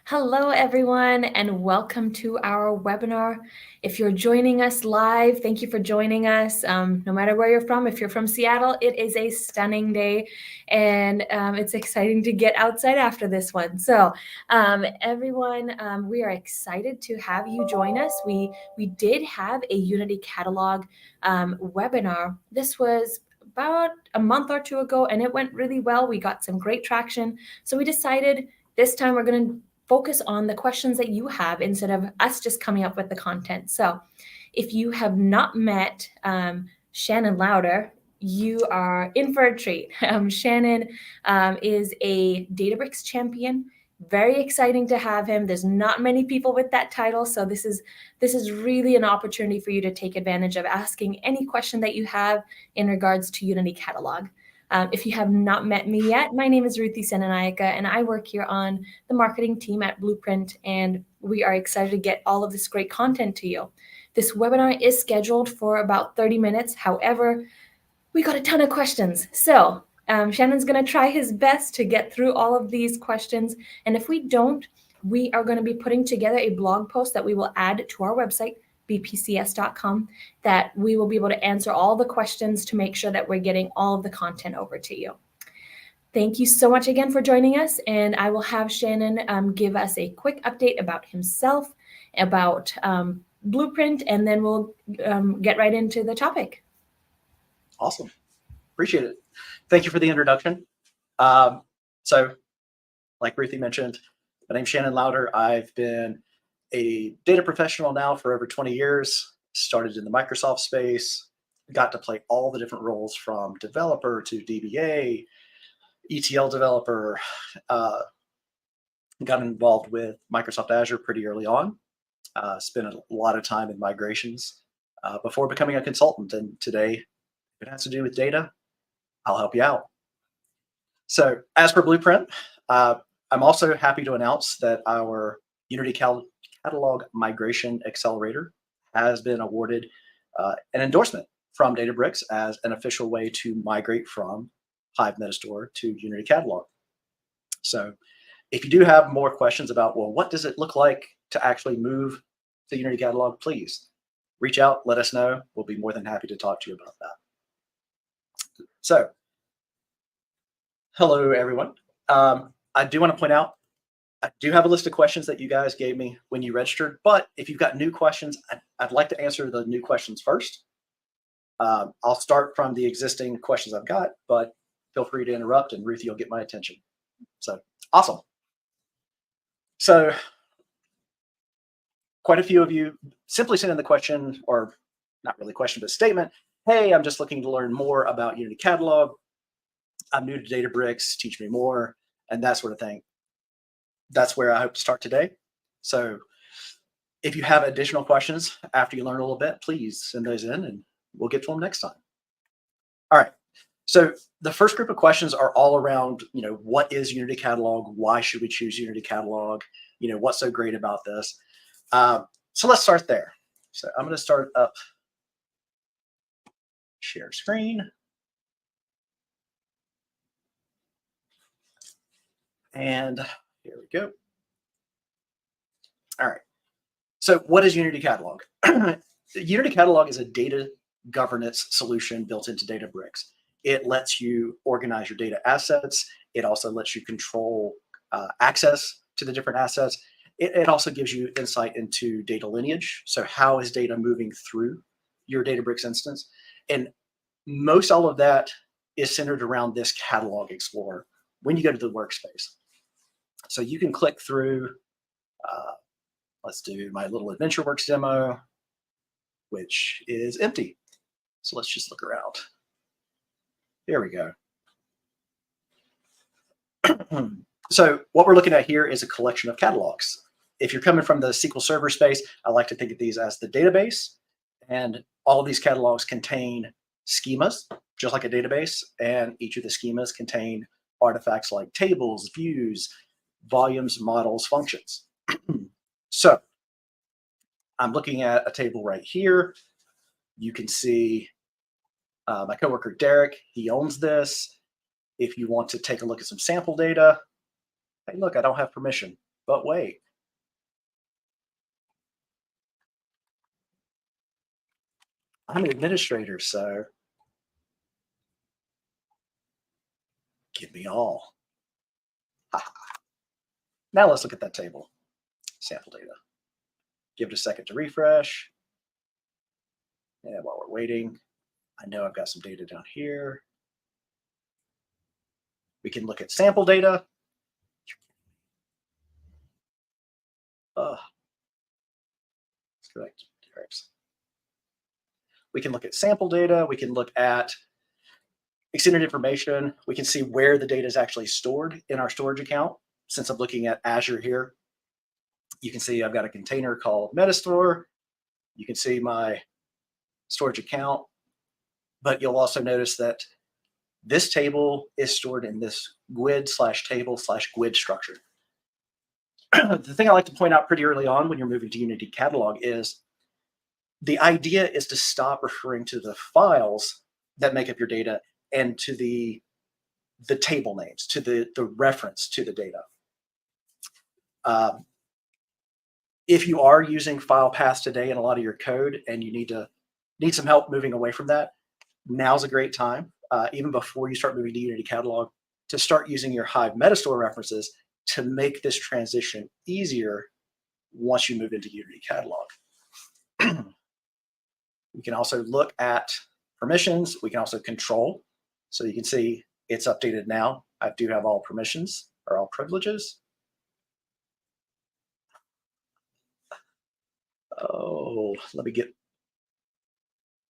Hello, everyone, and welcome to our webinar. If you're joining us live, thank you for joining us. No matter where you're from, if you're from Seattle, it is a stunning day, and it's exciting to get outside after this one. So, everyone, we are excited to have you join us. We did have a Unity Catalog webinar. This was about a month or two ago, and it went really well. We got some great traction. So we decided this time we're going to focus on the questions that you have instead of us just coming up with the content. So if you have not met Shannon Lauder, you are in for a treat. Shannon is a Databricks champion. Very exciting to have him. There's not many people with that title, so this is really an opportunity for you to take advantage of asking any question that you have in regards to Unity Catalog. If you have not met me yet, my name is Ruthie Senanayaka, and I work here on the marketing team at Blueprint, and we are excited to get all of this great content to you. This webinar is scheduled for about 30 minutes. However, we got a ton of questions. So Shannon's going to try his best to get through all of these questions. And if we don't, we are going to be putting together a blog post that we will add to our website, bpcs.com, that we will be able to answer all the questions to make sure that we're getting all of the content over to you. Thank you so much again for joining us, and I will have Shannon give us a quick update about himself, about Blueprint, and then we'll get right into the topic. Awesome. Appreciate it. Thank you for the introduction. So, like Ruthie mentioned, my name's Shannon Lauder. I've been a data professional now for over 20 years, started in the Microsoft space, got to play all the different roles from developer to DBA, ETL developer, got involved with Microsoft Azure pretty early on, spent a lot of time in migrations before becoming a consultant. And today, if it has to do with data, I'll help you out. So as for Blueprint, I'm also happy to announce that our Unity Catalog Migration Accelerator has been awarded an endorsement from Databricks as an official way to migrate from Hive Metastore to Unity Catalog. So if you do have more questions about, well, what does it look like to actually move to Unity Catalog, please reach out, let us know. We'll be more than happy to talk to you about that. So hello, everyone. I do want to point out, I do have a list of questions that you guys gave me when you registered, but if you've got new questions, I'd like to answer the new questions first. I'll start from the existing questions I've got, but feel free to interrupt and Ruthie will get my attention. So awesome. So quite a few of you simply sent in the question, or not really question, but statement, hey, I'm just looking to learn more about Unity Catalog. I'm new to Databricks, teach me more, and that sort of thing. That's where I hope to start today. So if you have additional questions after you learn a little bit, please send those in and we'll get to them next time. All right. So the first group of questions are all around, what is Unity Catalog? Why should we choose Unity Catalog? What's so great about this? So let's start there. So I'm going to start up share screen. And here we go. All right. So what is Unity Catalog? Unity Catalog is a data governance solution built into Databricks. It lets you organize your data assets. It also lets you control access to the different assets. It also gives you insight into data lineage. So how is data moving through your Databricks instance? And most all of that is centered around this Catalog Explorer when you go to the workspace. So you can click through, let's do my little AdventureWorks demo, which is empty. So let's just look around. There we go. So what we're looking at here is a collection of catalogs. If you're coming from the SQL Server space, I like to think of these as the database. And all of these catalogs contain schemas, just like a database. And each of the schemas contain artifacts like tables, views, volumes, models, functions. So I'm looking at a table right here. You can see my coworker, Derek, he owns this. If you want to take a look at some sample data, hey, look, I don't have permission. But wait. I'm an administrator, so give me all. Now let's look at that table, sample data. Give it a second to refresh. And while we're waiting, I know I've got some data down here. We can look at sample data. That's correct. We can look at sample data. We can look at extended information. We can see where the data is actually stored in our storage account. Since I'm looking at Azure here, you can see I've got a container called Metastore. You can see my storage account, but you'll also notice that this table is stored in this GUID/table/GUID structure. The thing I like to point out pretty early on when you're moving to Unity Catalog is the idea is to stop referring to the files that make up your data and to the table names, to the reference to the data. If you are using file paths today in a lot of your code and you need some help moving away from that, now's a great time, even before you start moving to Unity Catalog, to start using your Hive Metastore references to make this transition easier once you move into Unity Catalog. We can also look at permissions. We can also control. So you can see it's updated now. I do have all permissions or all privileges. Oh, let me get,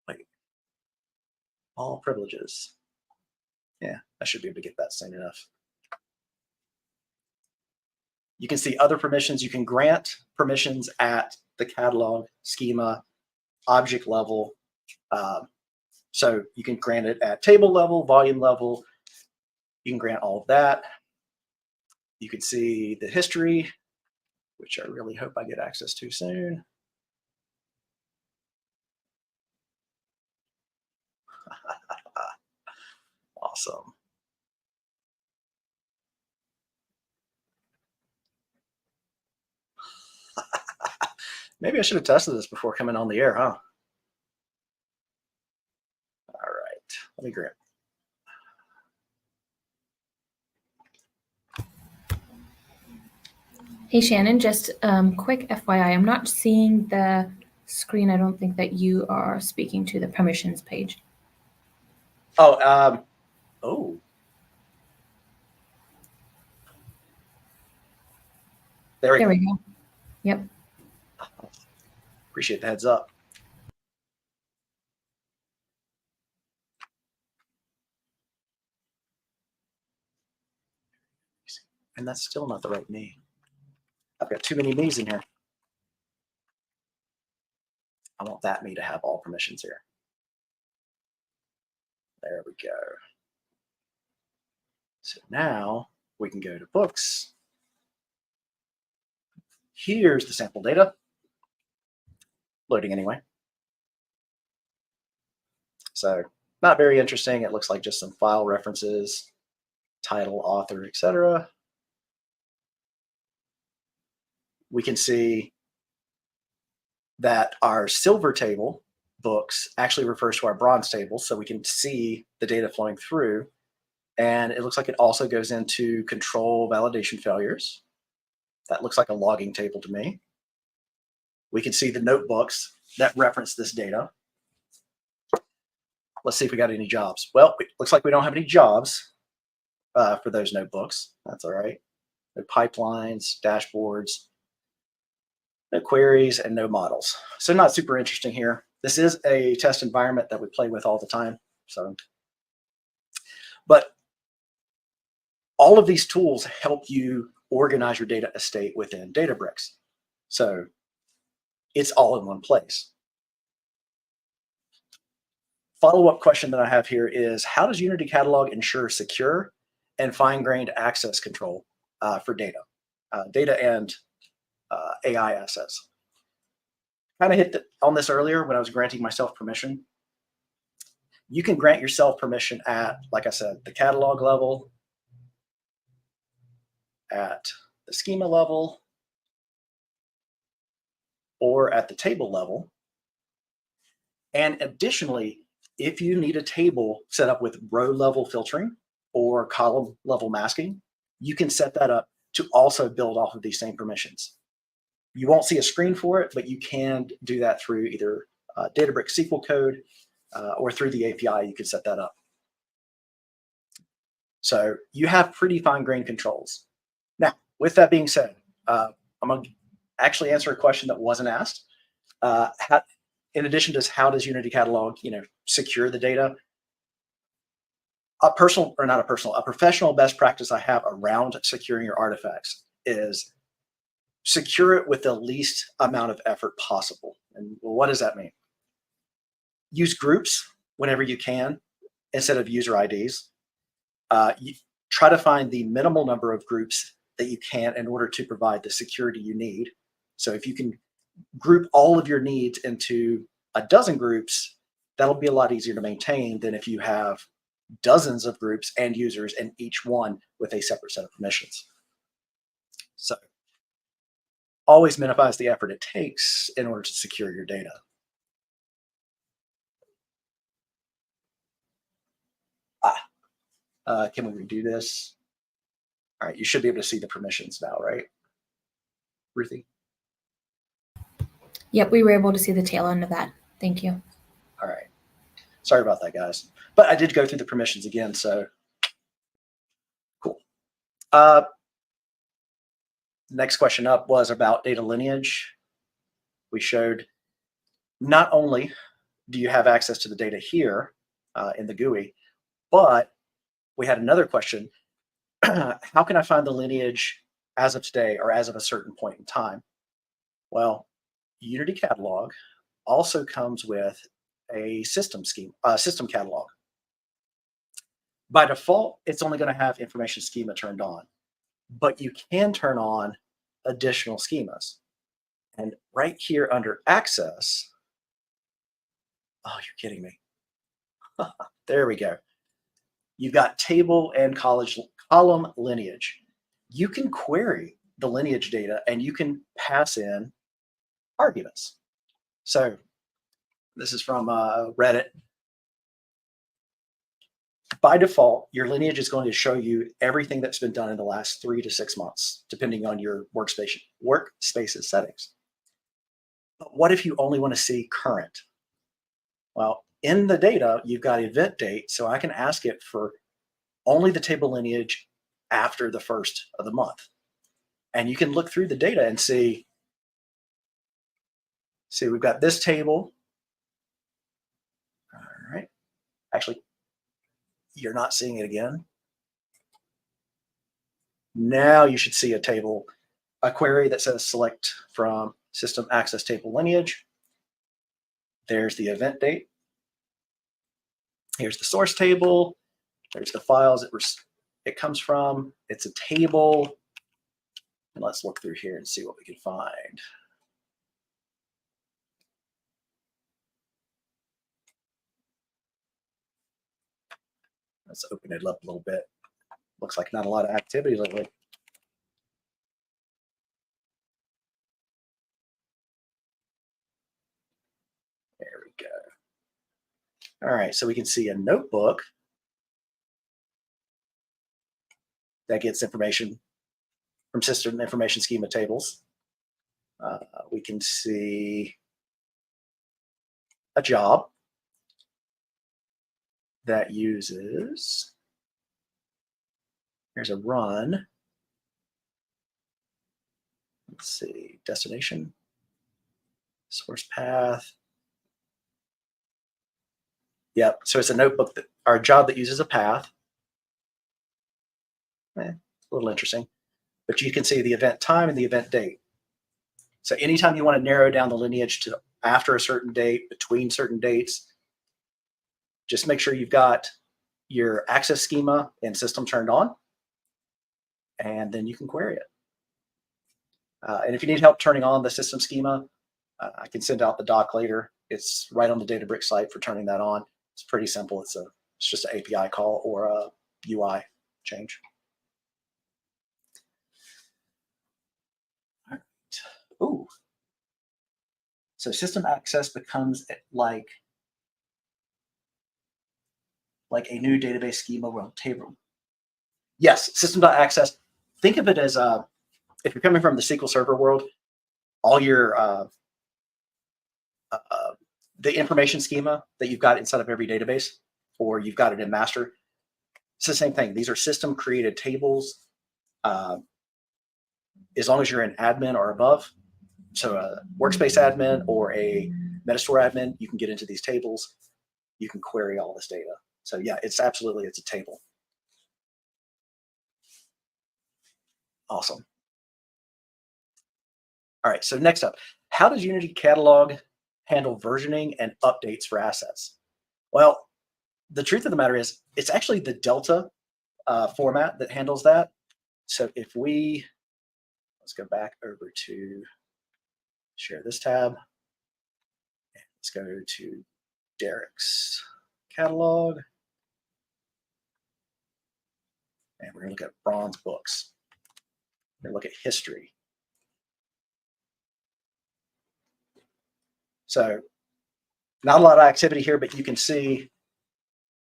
wait, all privileges. Yeah, I should be able to get that soon enough. You can see other permissions. You can grant permissions at the catalog, schema, object level. So you can grant it at table level, volume level. You can grant all of that. You can see the history, which I really hope I get access to soon. Awesome. Maybe I should have tested this before coming on the air, huh? All right, let me grab. Hey, Shannon, just quick FYI, I'm not seeing the screen. I don't think that you are speaking to the permissions page. Oh, oh. There we go. Yep. Appreciate the heads up. And that's still not the right me. I've got too many me's in here. I want that me to have all permissions here. There we go. So now we can go to books. Here's the sample data. Loading anyway. So not very interesting. It looks like just some file references, title, author, etc. We can see that our silver table, books, actually refers to our bronze table, so we can see the data flowing through. And it looks like it also goes into control validation failures. That looks like a logging table to me. We can see the notebooks that reference this data. Let's see if we got any jobs. Well, it looks like we don't have any jobs for those notebooks. That's all right. No pipelines, dashboards, no queries, and no models. So not super interesting here. This is a test environment that we play with all the time. But all of these tools help you organize your data estate within Databricks. So it's all in one place. Follow-up question that I have here is, how does Unity Catalog ensure secure and fine-grained access control for data and AI assets? Kind of hit on this earlier when I was granting myself permission. You can grant yourself permission at, like I said, the catalog level, at the schema level, or at the table level. And additionally, if you need a table set up with row level filtering or column level masking, you can set that up to also build off of these same permissions. You won't see a screen for it, but you can do that through either Databricks SQL code or through the API. You can set that up. So you have pretty fine-grained controls. Now, with that being said, I'm going to actually answer a question that wasn't asked. In addition to how does Unity Catalog, secure the data? A professional best practice I have around securing your artifacts is secure it with the least amount of effort possible. And well, what does that mean? Use groups whenever you can instead of user IDs. You try to find the minimal number of groups that you can in order to provide the security you need. So if you can group all of your needs into a dozen groups, that'll be a lot easier to maintain than if you have dozens of groups and users and each one with a separate set of permissions. So always minimize the effort it takes in order to secure your data. Can we redo this? All right, you should be able to see the permissions now, right? Ruthie? Yep, we were able to see the tail end of that. Thank you. All right. Sorry about that, guys. But I did go through the permissions again, so cool. Next question up was about data lineage. We showed not only do you have access to the data here in the GUI, but we had another question. How can I find the lineage as of today or as of a certain point in time? Well, Unity Catalog also comes with a system catalog. By default, it's only going to have information schema turned on, but you can turn on additional schemas. And right here under access, oh, you're kidding me. There we go. You've got table and column lineage. You can query the lineage data and you can pass in arguments. So this is from Reddit. By default, your lineage is going to show you everything that's been done in the last 3 to 6 months, depending on your workspace's settings. But what if you only want to see current? Well, in the data, you've got event date, so I can ask it for only the table lineage after the first of the month. And you can look through the data and see we've got this table. All right. Actually, you're not seeing it again. Now you should see a query that says select from system access table lineage. There's the event date. Here's the source table. There's the files it comes from. It's a table. And let's look through here and see what we can find. Let's open it up a little bit. Looks like not a lot of activity lately. There we go. All right, so we can see a notebook that gets information from system information schema tables. We can see a job that uses, here's a run. Let's see, destination, source path. Yep, so it's a notebook or a job that uses a path. A little interesting, but you can see the event time and the event date. So anytime you want to narrow down the lineage to after a certain date, between certain dates, just make sure you've got your access schema and system turned on, and then you can query it. And if you need help turning on the system schema, I can send out the doc later. It's right on the Databricks site for turning that on. It's pretty simple. It's just an API call or a UI change. All right. Ooh, So system access becomes like a new database schema or table. Yes, system.access. Think of it as if you're coming from the SQL Server world, all your the information schema that you've got inside of every database, or you've got it in master. It's the same thing. These are system created tables. As long as you're an admin or above, so a workspace admin or a Metastore admin, you can get into these tables. You can query all this data. So yeah, it's a table. Awesome. All right, so next up, how does Unity Catalog handle versioning and updates for assets? Well, the truth of the matter is it's actually the Delta format that handles that. So if let's go back over to share this tab. And let's go to Derek's catalog. And we're going to look at bronze books. We're going to look at history. So not a lot of activity here, but you can see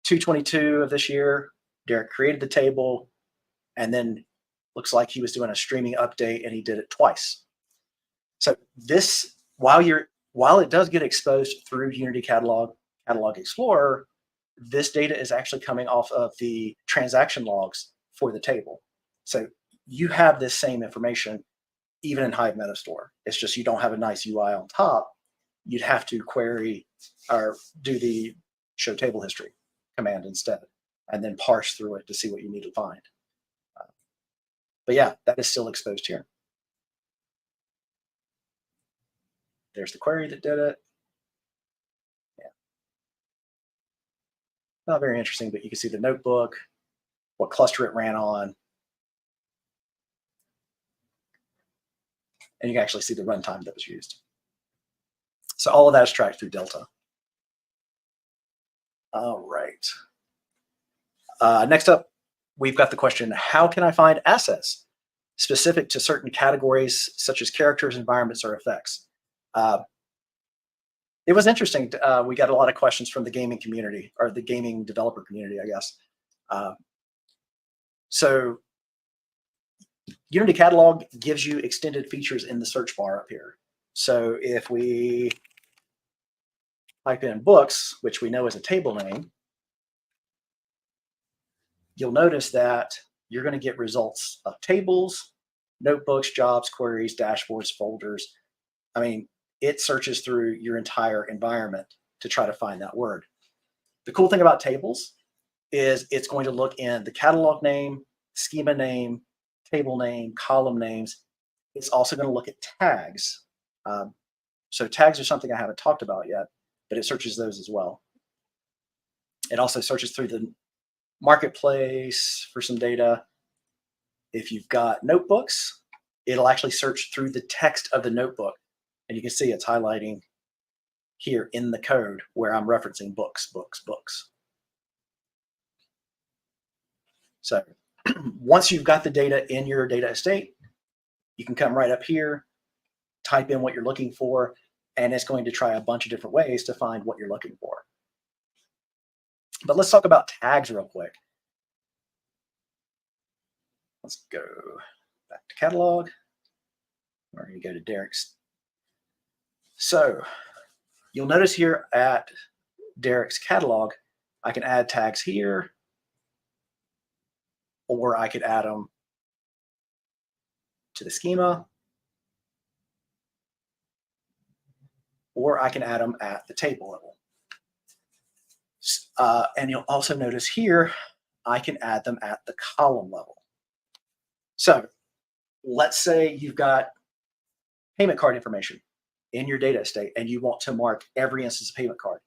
2/22 of this year, Derek created the table, and then looks like he was doing a streaming update, and he did it twice. So this, while it does get exposed through Unity Catalog Explorer, this data is actually coming off of the transaction logs for the table. So you have this same information even in Hive Metastore. It's just you don't have a nice UI on top. You'd have to query or do the show table history command instead, and then parse through it to see what you need to find. But yeah, that is still exposed here. There's the query that did it. Yeah. Not very interesting, but you can see the notebook, what cluster it ran on. And you can actually see the runtime that was used. So all of that is tracked through Delta. All right. Next up, we've got the question, how can I find assets specific to certain categories such as characters, environments, or effects? It was interesting. We got a lot of questions from the gaming community, or the gaming developer community, I guess. So Unity Catalog gives you extended features in the search bar up here. So if we type in books, which we know is a table name, you'll notice that you're going to get results of tables, notebooks, jobs, queries, dashboards, folders. I mean, it searches through your entire environment to try to find that word. The cool thing about tables is it's going to look in the catalog name, schema name, table name, column names. It's also going to look at tags. So tags are something I haven't talked about yet, but it searches those as well. It also searches through the marketplace for some data. If you've got notebooks, it'll actually search through the text of the notebook. And you can see it's highlighting here in the code where I'm referencing books, books, books. So once you've got the data in your data estate, you can come right up here, type in what you're looking for, and it's going to try a bunch of different ways to find what you're looking for. But let's talk about tags real quick. Let's go back to catalog. We're going to go to Derek's. So you'll notice here at Derek's catalog, I can add tags here, or I could add them to the schema, or I can add them at the table level. And you'll also notice here, I can add them at the column level. So let's say you've got payment card information in your data estate and you want to mark every instance of payment card.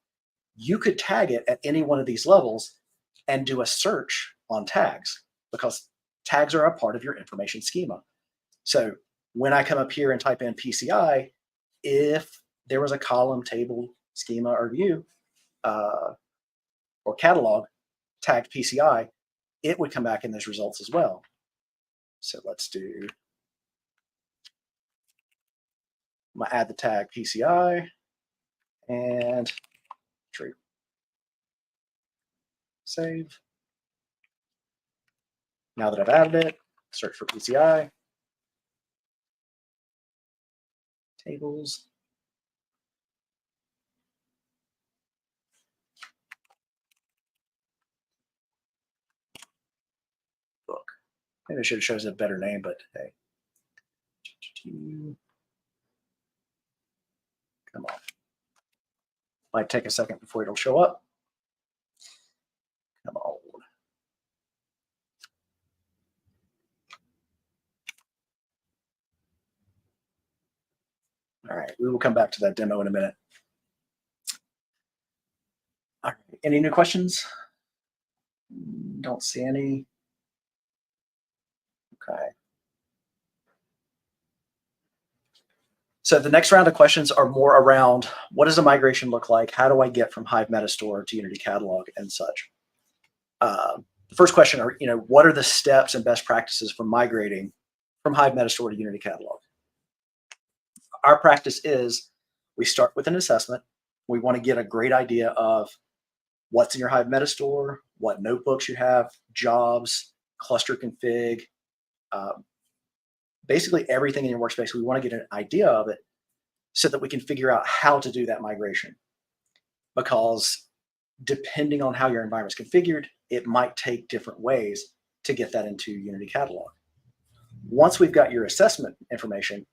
You could tag it at any one of these levels and do a search on tags, because tags are a part of your information schema. So when I come up here and type in PCI, if there was a column, table, schema, or view, or catalog tagged PCI, it would come back in those results as well. So let's do, I'm gonna add the tag PCI. and true. Save. Now that I've added it, search for PCI. Tables. Book. Maybe I should have chosen a better name, but hey. Come on. Might take a second before it'll show up. Come on. All right, we will come back to that demo in a minute. All right, any new questions? Don't see any. Okay. So the next round of questions are more around what does a migration look like? How do I get from Hive Metastore to Unity Catalog and such? The first question are, what are the steps and best practices for migrating from Hive Metastore to Unity Catalog? Our practice is we start with an assessment. We want to get a great idea of what's in your Hive Metastore, what notebooks you have, jobs, cluster config, basically everything in your workspace. We want to get an idea of it so that we can figure out how to do that migration. Because depending on how your environment's configured, it might take different ways to get that into Unity Catalog. Once we've got your assessment information,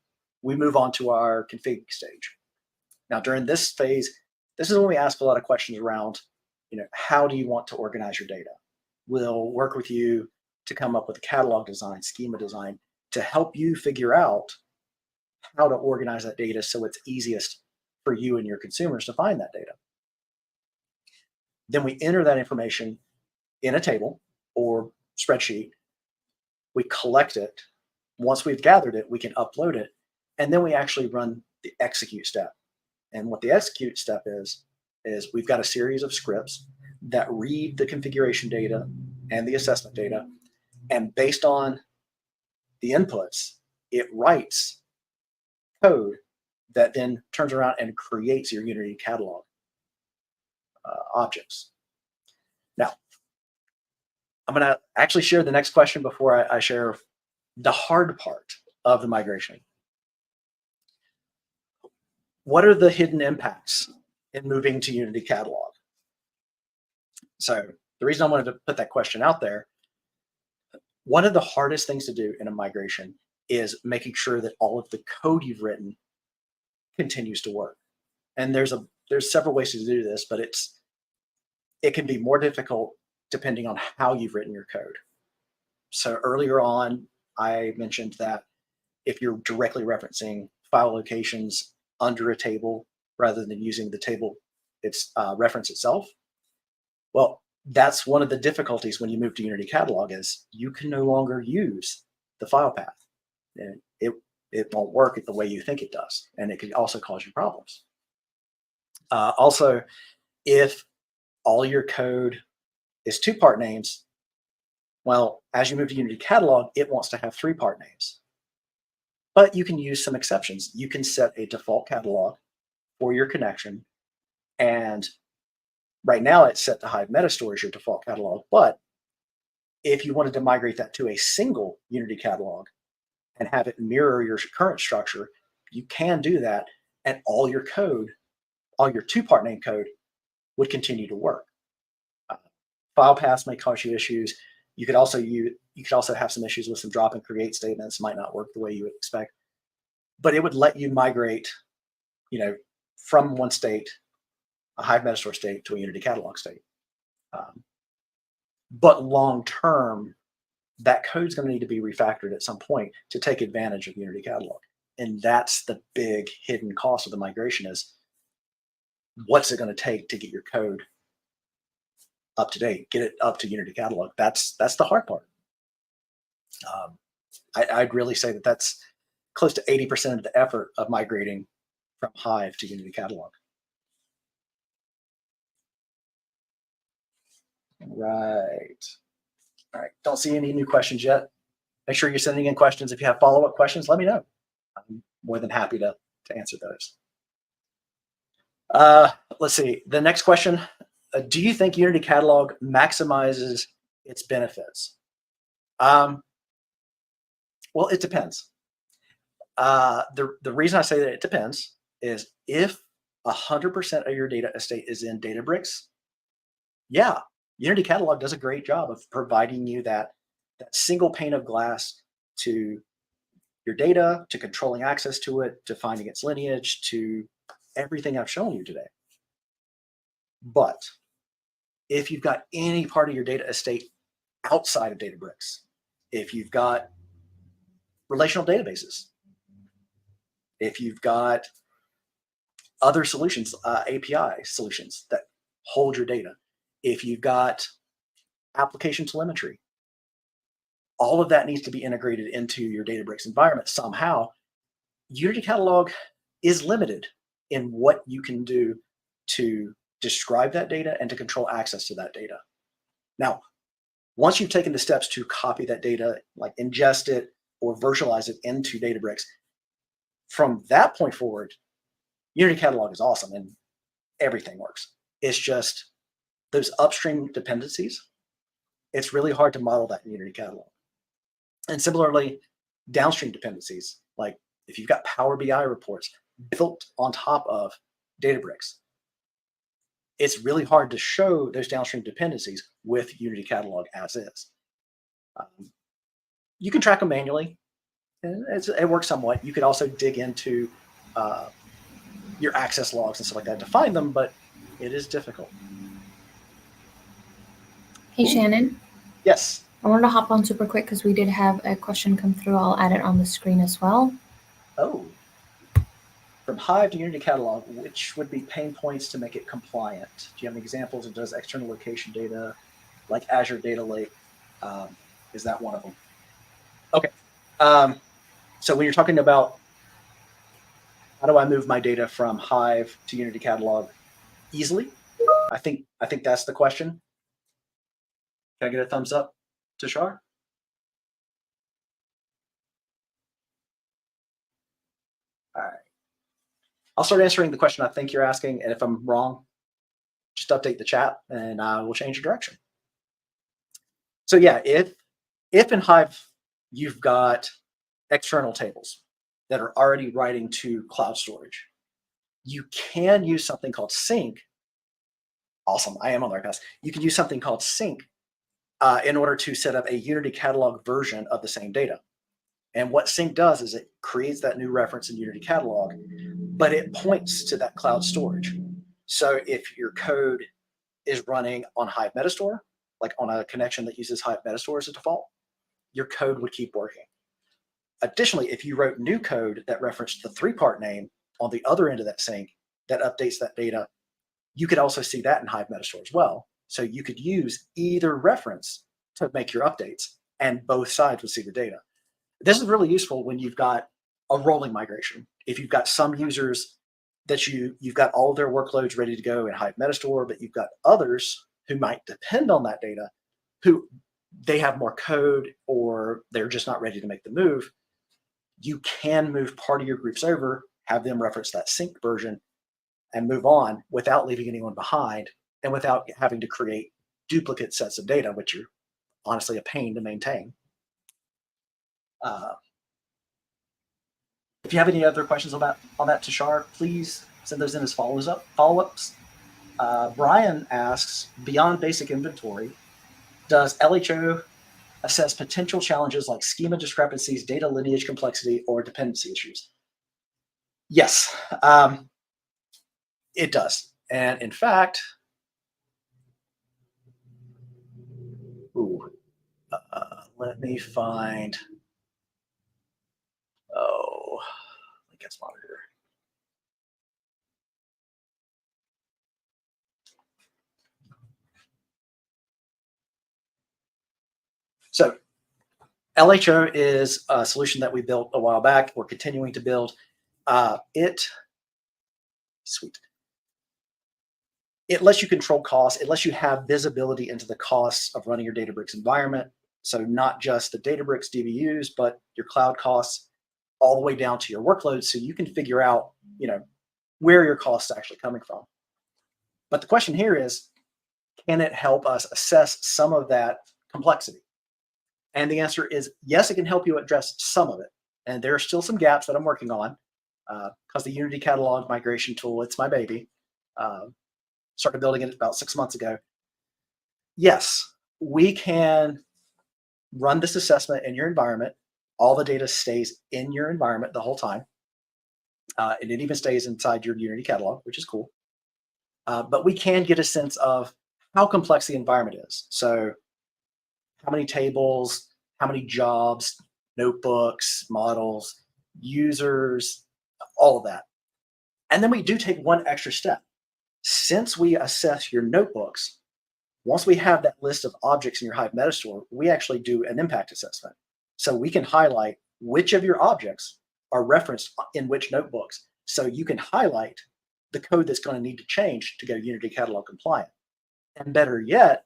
we move on to our config stage. Now, during this phase, this is when we ask a lot of questions around, how do you want to organize your data? We'll work with you to come up with a catalog design, schema design, to help you figure out how to organize that data so it's easiest for you and your consumers to find that data. Then we enter that information in a table or spreadsheet. We collect it. Once we've gathered it, we can upload it. And then we actually run the execute step. And what the execute step is we've got a series of scripts that read the configuration data and the assessment data. And based on the inputs, it writes code that then turns around and creates your Unity Catalog objects. Now, I'm going to actually share the next question before I share the hard part of the migration. What are the hidden impacts in moving to Unity Catalog? So the reason I wanted to put that question out there, one of the hardest things to do in a migration is making sure that all of the code you've written continues to work. And there's several ways to do this, but it can be more difficult depending on how you've written your code. So earlier on, I mentioned that if you're directly referencing file locations under a table rather than using the table reference itself, well, that's one of the difficulties when you move to Unity Catalog is you can no longer use the file path. And it won't work the way you think it does. And it can also cause you problems. Also, if all your code is 2-part names, well, as you move to Unity Catalog, it wants to have 3-part names. But you can use some exceptions. You can set a default catalog for your connection. And right now it's set to Hive Metastore as your default catalog. But if you wanted to migrate that to a single Unity catalog and have it mirror your current structure, you can do that. And all your code, all your 2-part name code would continue to work. File paths may cause you issues. You could also have some issues with some drop and create statements, might not work the way you would expect, but it would let you migrate, from one state, a Hive Metastore state, to a Unity Catalog state. But long term, that code's going to need to be refactored at some point to take advantage of Unity Catalog. And that's the big hidden cost of the migration is what's it going to take to get your code up to date, get it up to Unity Catalog. That's the hard part. I'd really say that that's close to 80% of the effort of migrating from Hive to Unity Catalog. Right. All right. Don't see any new questions yet. Make sure you're sending in questions. If you have follow-up questions, let me know. I'm more than happy to answer those. Let's see. The next question, do you think Unity Catalog maximizes its benefits? Well, it depends. The reason I say that it depends is if 100% of your data estate is in Databricks, yeah, Unity Catalog does a great job of providing you that single pane of glass to your data, to controlling access to it, to finding its lineage, to everything I've shown you today. But if you've got any part of your data estate outside of Databricks, if you've got relational databases, if you've got other solutions, API solutions that hold your data, if you've got application telemetry, all of that needs to be integrated into your Databricks environment somehow. Unity Catalog is limited in what you can do to describe that data and to control access to that data. Now, once you've taken the steps to copy that data, like ingest it or virtualize it into Databricks, from that point forward, Unity Catalog is awesome and everything works. It's just those upstream dependencies, it's really hard to model that in Unity Catalog. And similarly, downstream dependencies, like if you've got Power BI reports built on top of Databricks, it's really hard to show those downstream dependencies with Unity Catalog as is. You can track them manually, and it works somewhat. You could also dig into your access logs and stuff like that to find them, but it is difficult. Hey, Shannon. Yes. I wanted to hop on super quick because we did have a question come through. I'll add it on the screen as well. Oh. From Hive to Unity Catalog, which would be pain points to make it compliant? Do you have any examples? It does external location data, like Azure Data Lake. Is that one of them? Okay. So when you're talking about how do I move my data from Hive to Unity Catalog easily, I think that's the question. Can I get a thumbs up, Tushar? All right. I'll start answering the question I think you're asking, and if I'm wrong, just update the chat and we'll change the direction. So yeah, if in Hive you've got external tables that are already writing to cloud storage, you can use something called sync. Awesome, I am on the right path. You can use something called sync in order to set up a Unity Catalog version of the same data. And what sync does is it creates that new reference in Unity Catalog, but it points to that cloud storage. So if your code is running on Hive Metastore, like on a connection that uses Hive Metastore as a default, your code would keep working. Additionally, if you wrote new code that referenced the 3-part name on the other end of that sync that updates that data, you could also see that in Hive Metastore as well. So you could use either reference to make your updates, and both sides would see the data. This is really useful when you've got a rolling migration. If you've got some users that you've got all of their workloads ready to go in Hive Metastore, but you've got others who might depend on that data, who they have more code or they're just not ready to make the move, you can move part of your groups over, have them reference that sync version, and move on without leaving anyone behind and without having to create duplicate sets of data, which are honestly a pain to maintain. If you have any other questions on that, Tushar, please send those in as follow-ups. Brian asks, beyond basic inventory, does LHO assess potential challenges like schema discrepancies, data lineage complexity, or dependency issues? Yes, it does. And in fact, let me find, Linux monitor. So LHO is a solution that we built a while back. We're continuing to build. It lets you control costs. It lets you have visibility into the costs of running your Databricks environment. So not just the Databricks DBUs, but your cloud costs all the way down to your workloads. So you can figure out, where your costs actually coming from. But the question here is, can it help us assess some of that complexity? And the answer is yes, it can help you address some of it. And there are still some gaps that I'm working on because the Unity Catalog migration tool, it's my baby. Started building it about 6 months ago. Yes, we can run this assessment in your environment. All the data stays in your environment the whole time. And it even stays inside your Unity catalog, which is cool. But we can get a sense of how complex the environment is. So how many tables, how many jobs, notebooks, models, users, all of that. And then we do take one extra step. Since we assess your notebooks, once we have that list of objects in your Hive Metastore, we actually do an impact assessment. So we can highlight which of your objects are referenced in which notebooks. So you can highlight the code that's going to need to change to go Unity Catalog compliant. And better yet,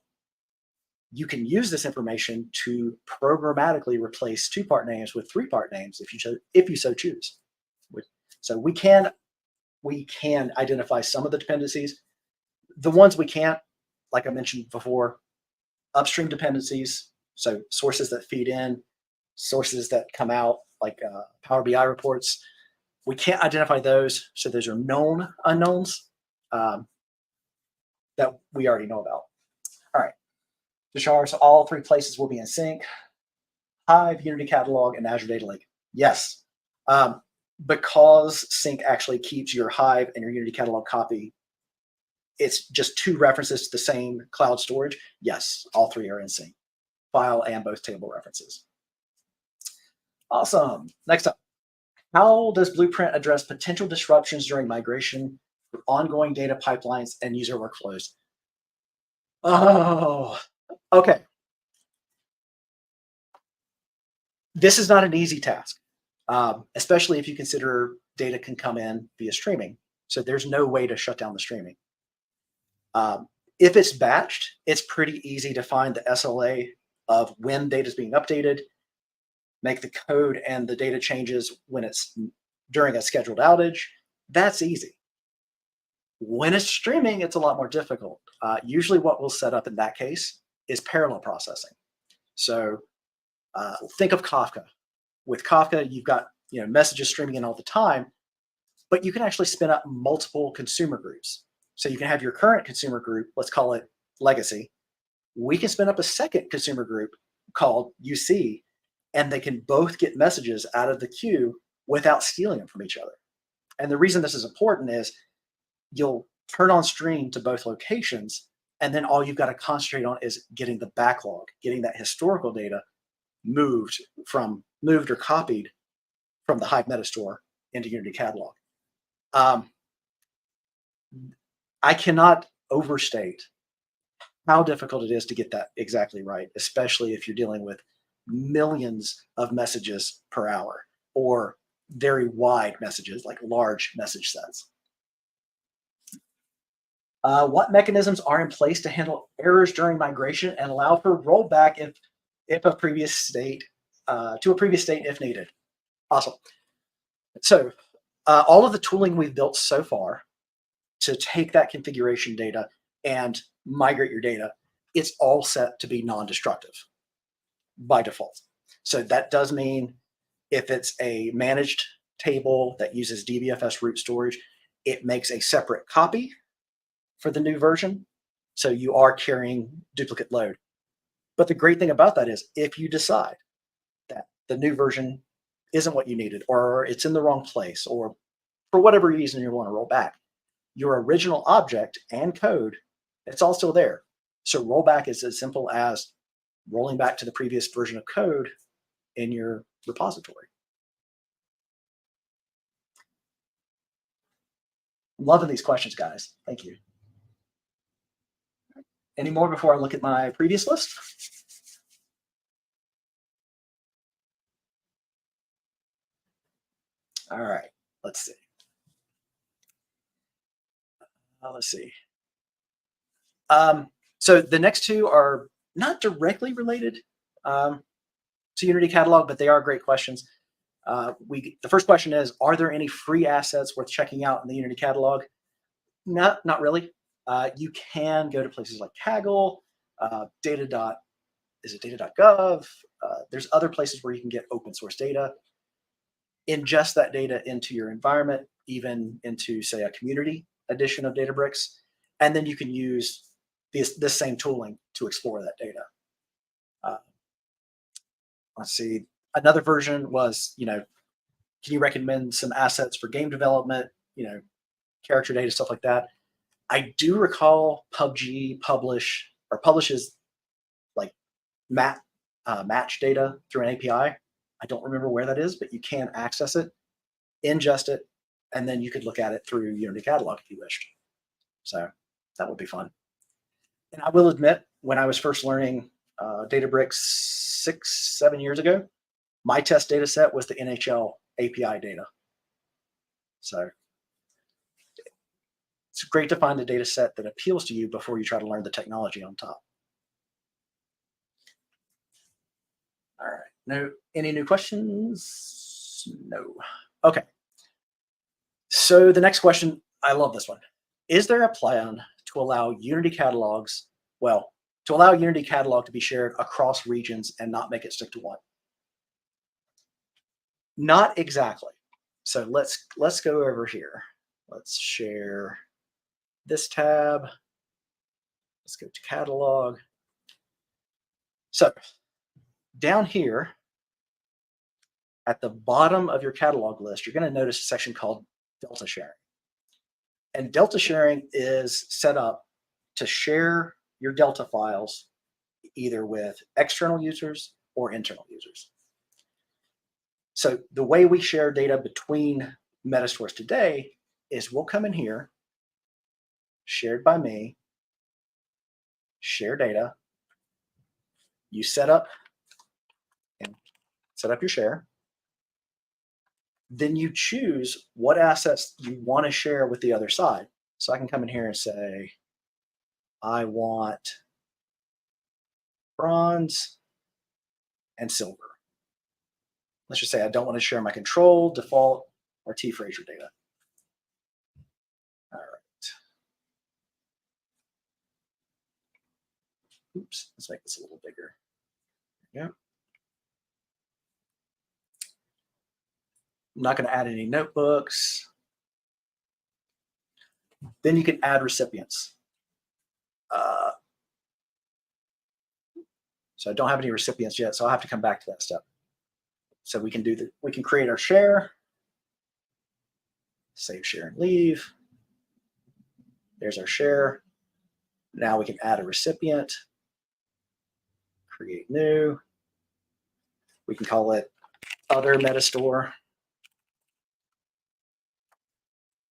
you can use this information to programmatically replace 2-part names with 3-part names if you so choose. So we can identify some of the dependencies. The ones we can't, like I mentioned before, upstream dependencies, so sources that feed in, sources that come out, like Power BI reports. We can't identify those, so those are known unknowns that we already know about. All right, Tushar, so all 3 places will be in sync: Hive, Unity Catalog, and Azure Data Lake. Yes, because sync actually keeps your Hive and your Unity Catalog copy. It's just 2 references to the same cloud storage. Yes, all 3 are in sync, file and both table references. Awesome. Next up, how does Blueprint address potential disruptions during migration for ongoing data pipelines and user workflows? Oh, okay. This is not an easy task, especially if you consider data can come in via streaming. So there's no way to shut down the streaming. If it's batched, it's pretty easy to find the SLA of when data is being updated, make the code and the data changes when it's during a scheduled outage. That's easy. When it's streaming, it's a lot more difficult. Usually what we'll set up in that case is parallel processing. So think of Kafka. With Kafka, you've got messages streaming in all the time, but you can actually spin up multiple consumer groups. So you can have your current consumer group, let's call it legacy. We can spin up a second consumer group called UC, and they can both get messages out of the queue without stealing them from each other. And the reason this is important is you'll turn on stream to both locations, and then all you've got to concentrate on is getting the backlog, getting that historical data moved or copied from the Hive Metastore into Unity Catalog. I cannot overstate how difficult it is to get that exactly right, especially if you're dealing with millions of messages per hour or very wide messages, like large message sets. What mechanisms are in place to handle errors during migration and allow for rollback if a previous state to a previous state if needed? Awesome. So all of the tooling we've built so far to take that configuration data and migrate your data, it's all set to be non-destructive by default. So that does mean if it's a managed table that uses DBFS root storage, it makes a separate copy for the new version. So you are carrying duplicate load. But the great thing about that is if you decide that the new version isn't what you needed, or it's in the wrong place, or for whatever reason you want to roll back, your original object and code, it's all still there. So rollback is as simple as rolling back to the previous version of code in your repository. I'm loving these questions, guys. Thank you. Any more before I look at my previous list? All right, let's see. Let's see. So the next 2 are not directly related to Unity Catalog, but they are great questions. The first question is, are there any free assets worth checking out in the Unity catalog? Not really. You can go to places like Kaggle, data.gov. There's other places where you can get open source data, ingest that data into your environment, even into, say, a community edition of Databricks, and then you can use this same tooling to explore that data. Let's see. Another version was, can you recommend some assets for game development, character data, stuff like that. I do recall PUBG publishes like match data through an API. I don't remember where that is, but you can access it, ingest it, and then you could look at it through Unity Catalog if you wished. So that would be fun. And I will admit, when I was first learning Databricks 6-7 years ago, my test data set was the NHL API data. So it's great to find a data set that appeals to you before you try to learn the technology on top. All right, any new questions? No. Okay. So the next question, I love this one. Is there a plan to allow Unity catalogs, to allow Unity catalog to be shared across regions and not make it stick to one? Not exactly. So let's go over here. Let's share this tab. Let's go to catalog. So down here at the bottom of your catalog list, you're going to notice a section called Delta sharing. And Delta sharing is set up to share your Delta files either with external users or internal users. So the way we share data between Metastores today is we'll come in here, shared by me, share data. You set up your share. Then you choose what assets you want to share with the other side. So I can come in here and say, I want bronze and silver. Let's just say I don't want to share my control, default, or T-Fraser data. All right. Oops, let's make this a little bigger. There we go. I'm not going to add any notebooks. Then you can add recipients. So I don't have any recipients yet, so I'll have to come back to that step. So we can create our share, save, share, and leave. There's our share. Now we can add a recipient, create new. We can call it other Metastore.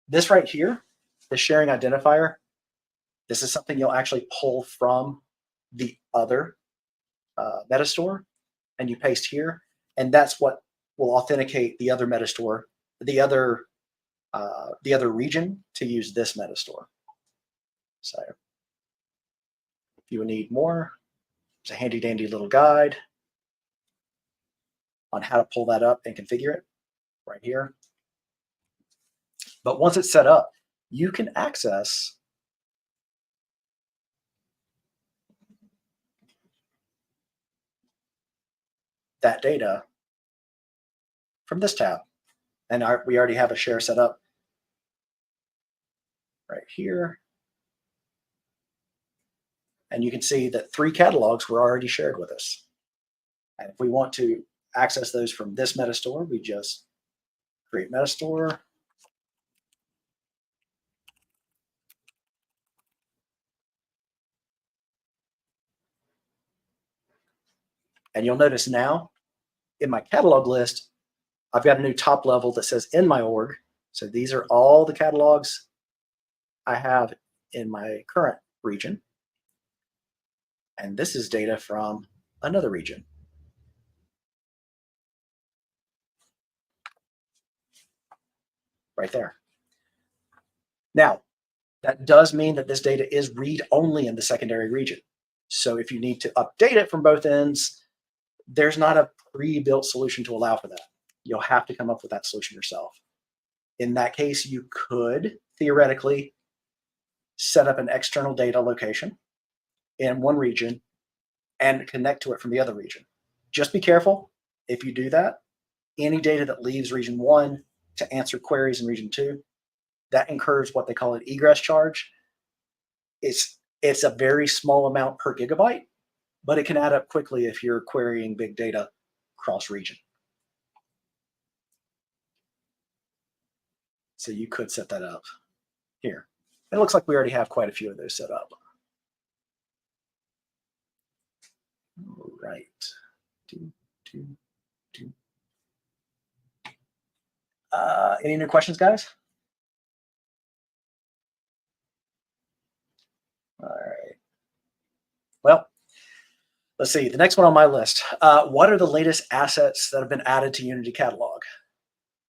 This right here, the sharing identifier, this is something you'll actually pull from the other Metastore, and you paste here, and that's what will authenticate the other Metastore, the other region to use this Metastore. So if you need more, it's a handy dandy little guide on how to pull that up and configure it right here. But once it's set up, you can access that data from this tab. And we already have a share set up right here. And you can see that 3 catalogs were already shared with us. And if we want to access those from this Metastore, we just create Metastore. And you'll notice now in my catalog list, I've got a new top level that says in my org. So these are all the catalogs I have in my current region. And this is data from another region. Right there. Now, that does mean that this data is read only in the secondary region. So if you need to update it from both ends, there's not a pre-built solution to allow for that. you'll have to come up with that solution yourself. In that case, you could theoretically set up an external data location in one region and connect to it from the other region. Just be careful if you do that. Any data that leaves region 1 to answer queries in region 2, that incurs what they call an egress charge. It's a very small amount per gigabyte, but it can add up quickly if you're querying big data cross region. So you could set that up here. It looks like we already have quite a few of those set up. All right. Any new questions, guys? All right. Well, let's see. The next one on my list. What are the latest assets that have been added to Unity Catalog?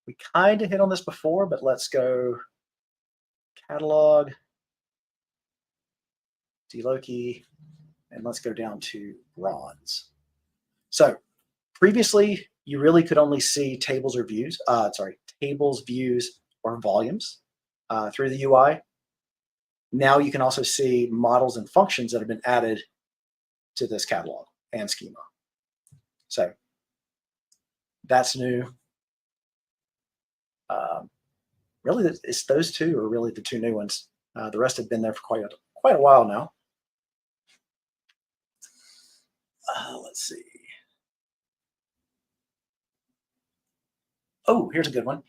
We kind of hit on this before, but let's go Catalog, dloki, and let's go down to Bronze. So previously, you really could only see tables or views, tables, views, or volumes through the UI. Now you can also see models and functions that have been added to this catalog and schema. So that's new. Really, it's those two are really the two new ones. The rest have been there for quite a while now. Let's see. Oh, here's a good one.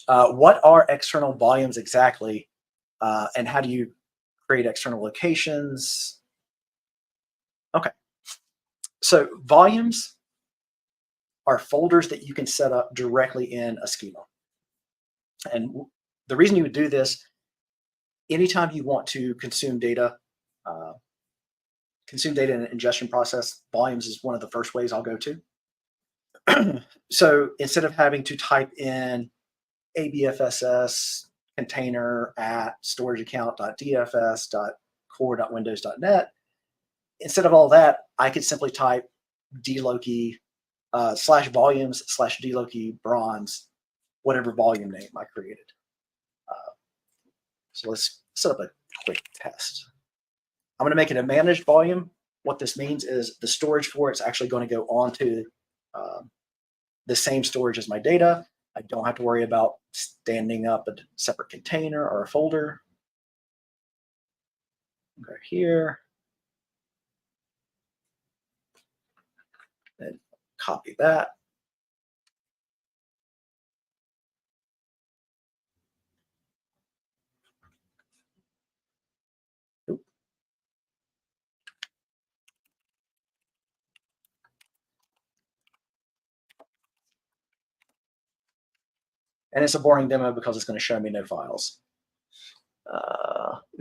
What are external volumes exactly, and how do you create external locations? Okay. So volumes are folders that you can set up directly in a schema. And the reason you would do this, anytime you want to consume data in an ingestion process, volumes is one of the first ways I'll go to. So instead of having to type in abfss container at storageaccount.dfs.core.windows.net, instead of all that, I could simply type dloki /volumes/dloki bronze, whatever volume name I created. So let's set up a quick test. I'm going to make it a managed volume. What this means is the storage for it's actually going to go onto the same storage as my data. I don't have to worry about standing up a separate container or a folder. Go here. And copy that. And it's a boring demo because it's going to show me no files.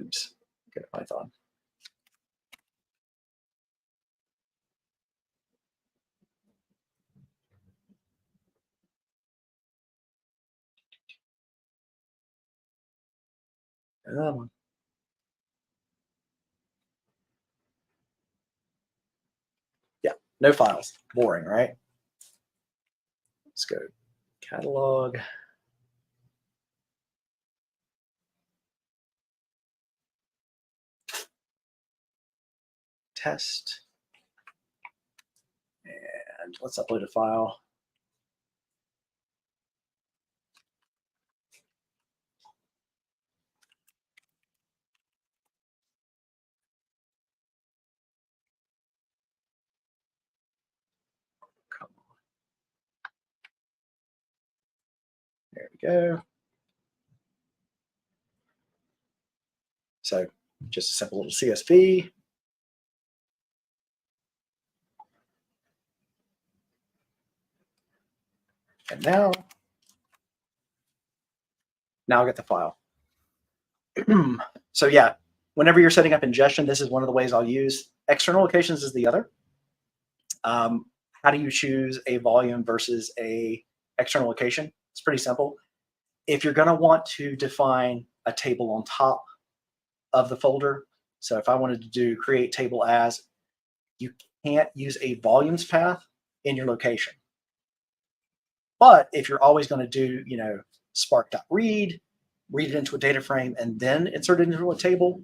Oops, go to Python. Yeah, no files. Boring, right? Let's go catalog. Test. And let's upload a file. Come on. There we go. So just a simple little CSV. And now I'll get the file. So yeah, whenever you're setting up ingestion, this is one of the ways I'll use. External locations is the other. How do you choose a volume versus a external location? It's pretty simple. If you're going to want to define a table on top of the folder, so if I wanted to do create table as, you can't use a volumes path in your location. But if you're always going to do, spark.read, read it into a data frame, and then insert it into a table,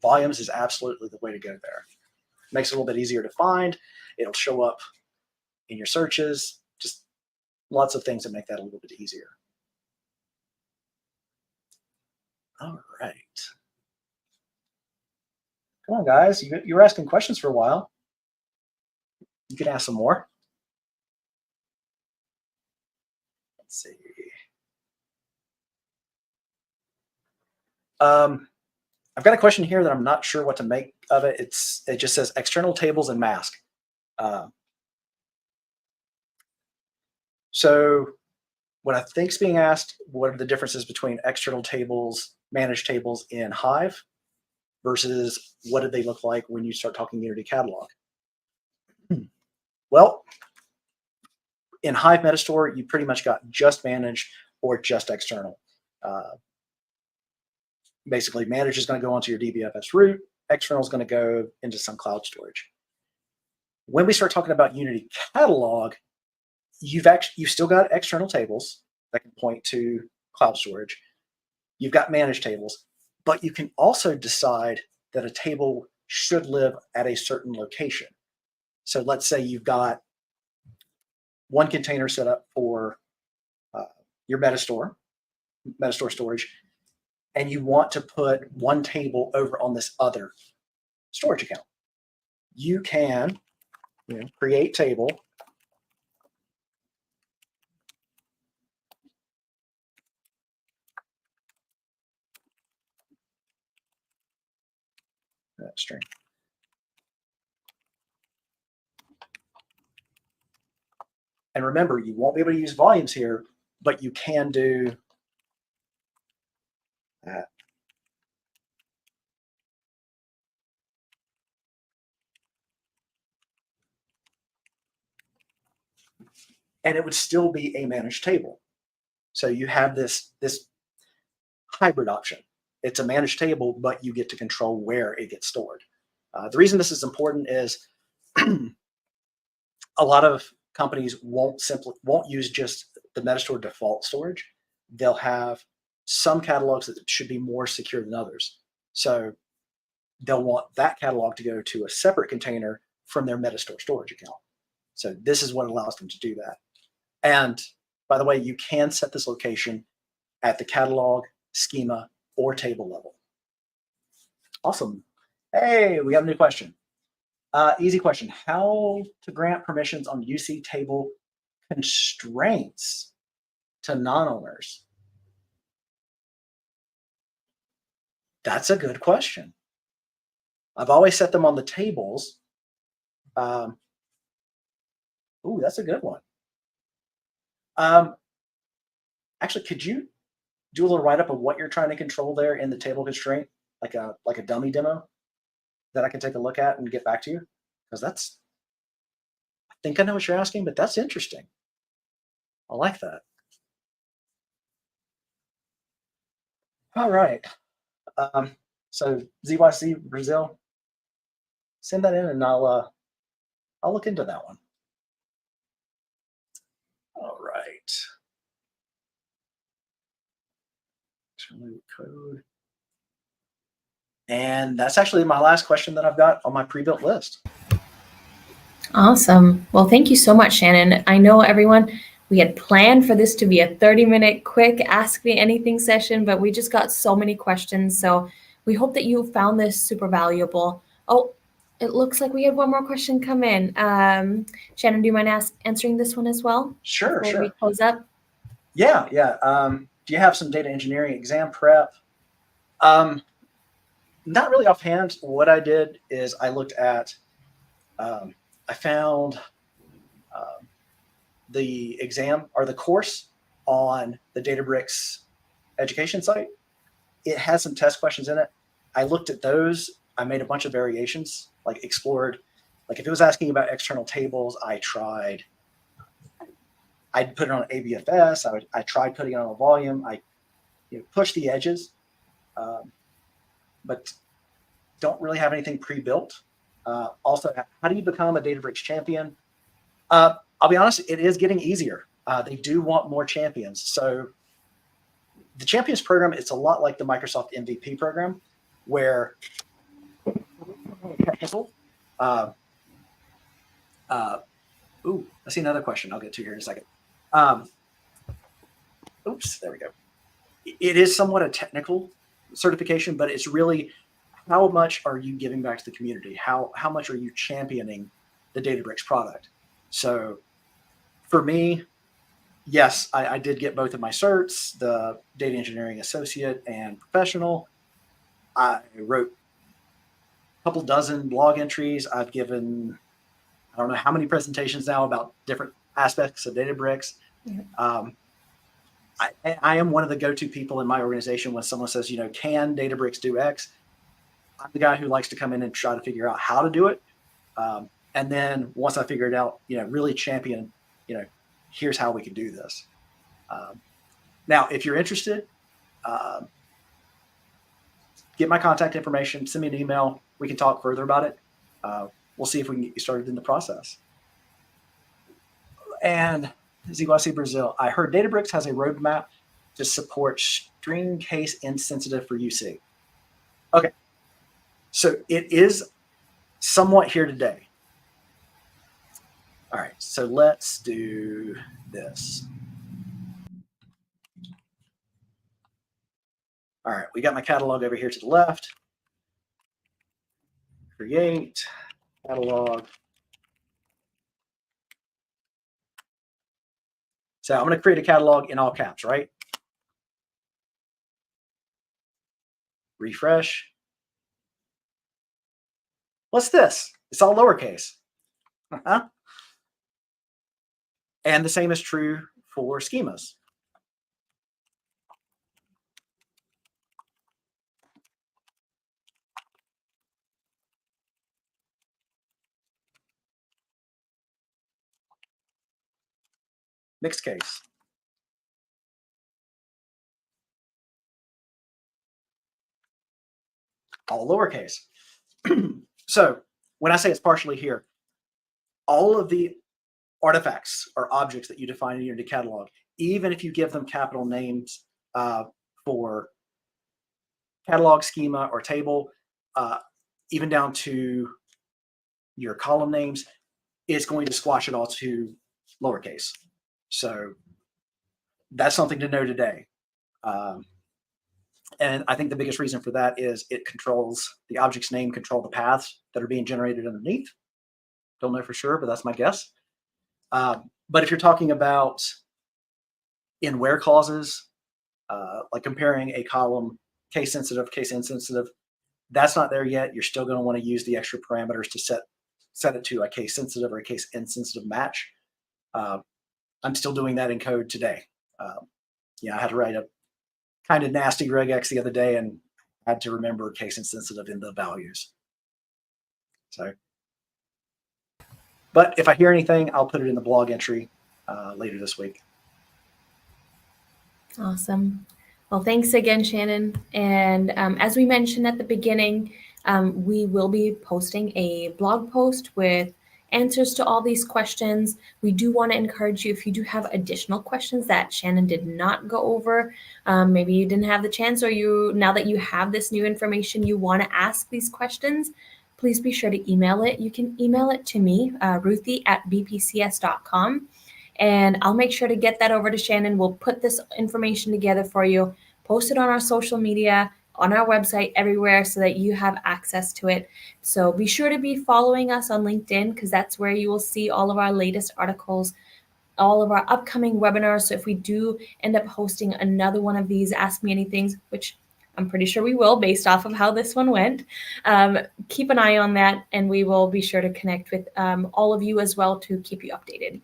volumes is absolutely the way to go there. Makes it a little bit easier to find. It'll show up in your searches. Just lots of things that make that a little bit easier. All right. Come on, guys. You were asking questions for a while. You can ask some more. Let's see. I've got a question here that I'm not sure what to make of it. It just says external tables and mask. So what I think is being asked, what are the differences between external tables, managed tables in Hive versus what did they look like when you start talking Unity Catalog? Well, in Hive Metastore, you pretty much got just managed or just external. Basically, managed is going to go onto your DBFS root. External is going to go into some cloud storage. When we start talking about Unity Catalog, you've still got external tables that can point to cloud storage. You've got managed tables, but you can also decide that a table should live at a certain location. So let's say you've got one container set up for your Metastore storage, and you want to put one table over on this other storage account. You can create table. That string. And remember, you won't be able to use volumes here, but you can do that. And it would still be a managed table. So you have this hybrid option. It's a managed table, but you get to control where it gets stored. The reason this is important is a lot of companies won't use just the Metastore default storage. They'll have some catalogs that should be more secure than others. So they'll want that catalog to go to a separate container from their Metastore storage account. So this is what allows them to do that. And by the way, you can set this location at the catalog, schema, or table level. Awesome. Hey, we have a new question. Easy question. How to grant permissions on UC table constraints to non-owners? That's a good question. I've always set them on the tables. Ooh, that's a good one. Actually, could you do a little write-up of what you're trying to control there in the table constraint, like a dummy demo that I can take a look at and get back to you? Because I think I know what you're asking, but that's interesting. I like that. All right. So ZYC Brazil, send that in and I'll look into that one. All right. Code. And that's actually my last question that I've got on my pre-built list. Awesome. Well, thank you so much, Shannon. I know everyone, we had planned for this to be a 30-minute quick Ask Me Anything session, but we just got so many questions. So we hope that you found this super valuable. Oh, it looks like we had one more question come in. Shannon, do you mind answering this one as well? Sure, before sure. we close up? Yeah. Do you have some data engineering exam prep? Not really offhand. What I did is I looked at, I found the exam or the course on the Databricks education site. It has some test questions in it. I looked at those. I made a bunch of variations, like explored, like if it was asking about external tables, I'd put it on ABFS. I tried putting it on a volume. I push the edges, but don't really have anything pre-built. Also, how do you become a Databricks champion? I'll be honest, it is getting easier. They do want more champions. So the champions program, it's a lot like the Microsoft MVP program, where technical. I see another question I'll get to here in a second. Oops, there we go. It is somewhat a technical certification, but it's really how much are you giving back to the community? How much are you championing the Databricks product? So for me, yes, I did get both of my certs, the data engineering associate and professional. I wrote a couple dozen blog entries. I've given, I don't know how many presentations now about different aspects of Databricks. Yeah. I am one of the go-to people in my organization when someone says, can Databricks do X? I'm the guy who likes to come in and try to figure out how to do it. And then once I figure it out, really champion, here's how we can do this. Now, if you're interested, get my contact information, send me an email. We can talk further about it. We'll see if we can get you started in the process. And Ziguasi Brazil, I heard Databricks has a roadmap to support string case insensitive for UC. Okay, so it is somewhat here today. All right, so let's do this. All right, we got my catalog over here to the left. Create catalog. So I'm going to create a catalog in all caps, right? Refresh. What's this? It's all lowercase. And the same is true for schemas. Mixed case. All lowercase. So when I say it's partially here, all of the artifacts or objects that you define in Unity catalog, even if you give them capital names for catalog, schema, or table, even down to your column names, it's going to squash it all to lowercase. So that's something to know today. And I think the biggest reason for that is it controls the object's name, control the paths that are being generated underneath. Don't know for sure, but that's my guess. But if you're talking about in where clauses, like comparing a column case sensitive, case insensitive, that's not there yet. You're still going to want to use the extra parameters to set it to a case sensitive or a case insensitive match. I'm still doing that in code today. I had to write a kind of nasty regex the other day and had to remember case insensitive in the values. So, but if I hear anything, I'll put it in the blog entry later this week. Awesome. Well, thanks again, Shannon. And as we mentioned at the beginning, we will be posting a blog post with answers to all these questions. We do want to encourage you, if you do have additional questions that Shannon did not go over, maybe you didn't have the chance, or now that you have this new information, you want to ask these questions, please be sure to email it. You can email it to me, Ruthie@bpcs.com. And I'll make sure to get that over to Shannon. We'll put this information together for you, post it on our social media, on our website, everywhere, so that you have access to it. So be sure to be following us on LinkedIn, because that's where you will see all of our latest articles, all of our upcoming webinars. So if we do end up hosting another one of these Ask Me Anythings, which I'm pretty sure we will based off of how this one went, keep an eye on that, and we will be sure to connect with all of you as well to keep you updated.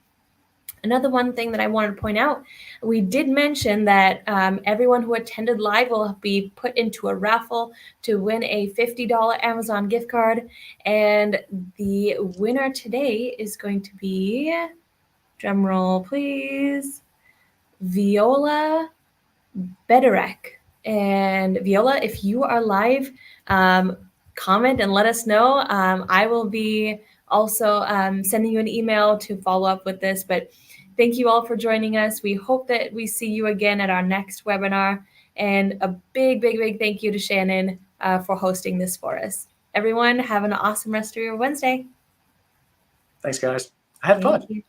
Another one thing that I wanted to point out, we did mention that everyone who attended live will be put into a raffle to win a $50 Amazon gift card. And the winner today is going to be, drum roll please, Viola Bederek. And Viola, if you are live, comment and let us know. I will be also sending you an email to follow up with this, but thank you all for joining us. We hope that we see you again at our next webinar. And a big, big, big thank you to Shannon for hosting this for us. Everyone, have an awesome rest of your Wednesday. Thanks, guys. I had fun. Thank you.